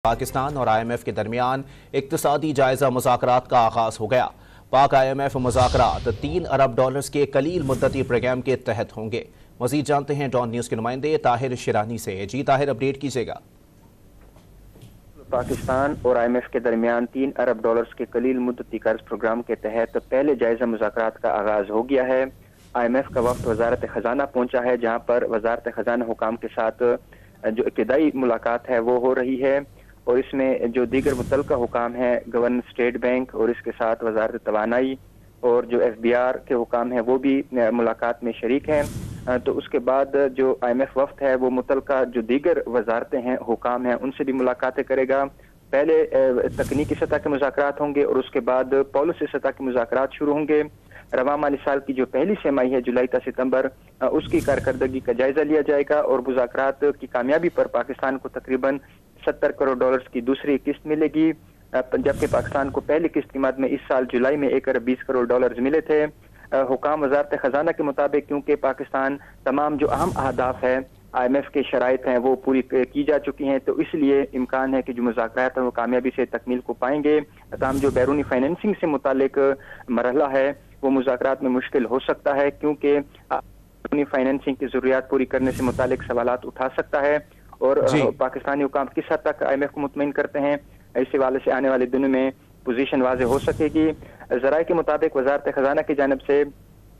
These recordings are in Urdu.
پاکستان اور آئی ایم ایف کے درمیان اقتصادی جائزہ مذاکرات کا آغاز ہو گیا۔ پاک آئی ایم ایف مذاکرات $3 ارب کے قلیل مدتی پروگرام کے تحت ہوں گے۔ مزید جانتے ہیں ڈان نیوز کے نمائندے طاہر شیرانی سے۔ جی طاہر، اپڈیٹ کیجیے گا۔ پاکستان اور آئی ایم ایف کے درمیان $3 ارب کے قلیل مدتی قرض پروگرام کے تحت پہلے جائزہ مذاکرات کا آغاز ہو گیا ہے۔ آئی ایم ایف کا وفد وزارت خزانہ پہنچا ہے، جہاں پر وزارت خزانہ حکام کے ساتھ جو ابتدائی ملاقات ہے وہ ہو رہی ہے، اور اس میں جو دیگر متعلقہ حکام ہیں، گورنر اسٹیٹ بینک اور اس کے ساتھ وزارت توانائی اور جو ایف بی آر کے حکام ہیں وہ بھی ملاقات میں شریک ہیں۔ تو اس کے بعد جو آئی ایم ایف وفد ہے وہ متعلقہ جو دیگر وزارتیں ہیں، حکام ہیں، ان سے بھی ملاقاتیں کرے گا۔ پہلے تکنیکی سطح کے مذاکرات ہوں گے اور اس کے بعد پالیسی سطح کے مذاکرات شروع ہوں گے۔ رواں مالی سال کی جو پہلی سہ-ماہی ہے، جولائی تا ستمبر، اس کی کارکردگی کا جائزہ لیا جائے گا، اور مذاکرات کی کامیابی پر پاکستان کو تقریباً $70 کروڑ کی دوسری قسط ملے گی، جبکہ پاکستان کو پہلی قسط کی مد میں اس سال جولائی میں $1 ارب 20 کروڑ ملے تھے۔ حکام وزارت خزانہ کے مطابق کیونکہ پاکستان تمام جو اہم اہداف ہے، آئی ایم ایف کے شرائط ہیں، وہ پوری کی جا چکی ہیں، تو اس لیے امکان ہے کہ جو مذاکرات ہیں وہ کامیابی سے تکمیل کو پائیں گے۔ تاہم جو بیرونی فائنینسنگ سے متعلق مرحلہ ہے وہ مذاکرات میں مشکل ہو سکتا ہے، کیونکہ بیرونی فائنینسنگ کی ضروریات پوری کرنے سے متعلق سوالات اٹھا سکتا ہے، اور پاکستانی حکام کس حد تک آئی ایم ایف کو مطمئن کرتے ہیں، اس حوالے سے آنے والے دنوں میں پوزیشن واضح ہو سکے گی۔ ذرائع کے مطابق وزارت خزانہ کی جانب سے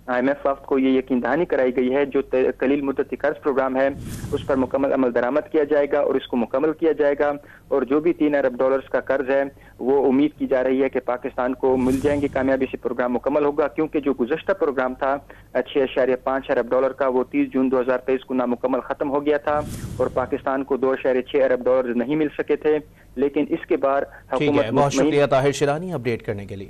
آئی ایم ایف وفد کو یہ یقین دہانی کرائی گئی ہے جو قلیل مدتی قرض پروگرام ہے اس پر مکمل عمل درآمد کیا جائے گا اور اس کو مکمل کیا جائے گا، اور جو بھی $3 ارب کا قرض ہے وہ امید کی جا رہی ہے کہ پاکستان کو مل جائیں گے، کامیابی سے پروگرام مکمل ہوگا، کیونکہ جو گزشتہ پروگرام تھا $6.5 ارب کا، وہ 30 جون 2023 کو نامکمل ختم ہو گیا تھا، اور پاکستان کو $2.6 ارب نہیں مل سکے تھے، لیکن اس کے بعد حکومت بہت شکریہ طاہر شیرانی اپڈیٹ کرنے کے لیے۔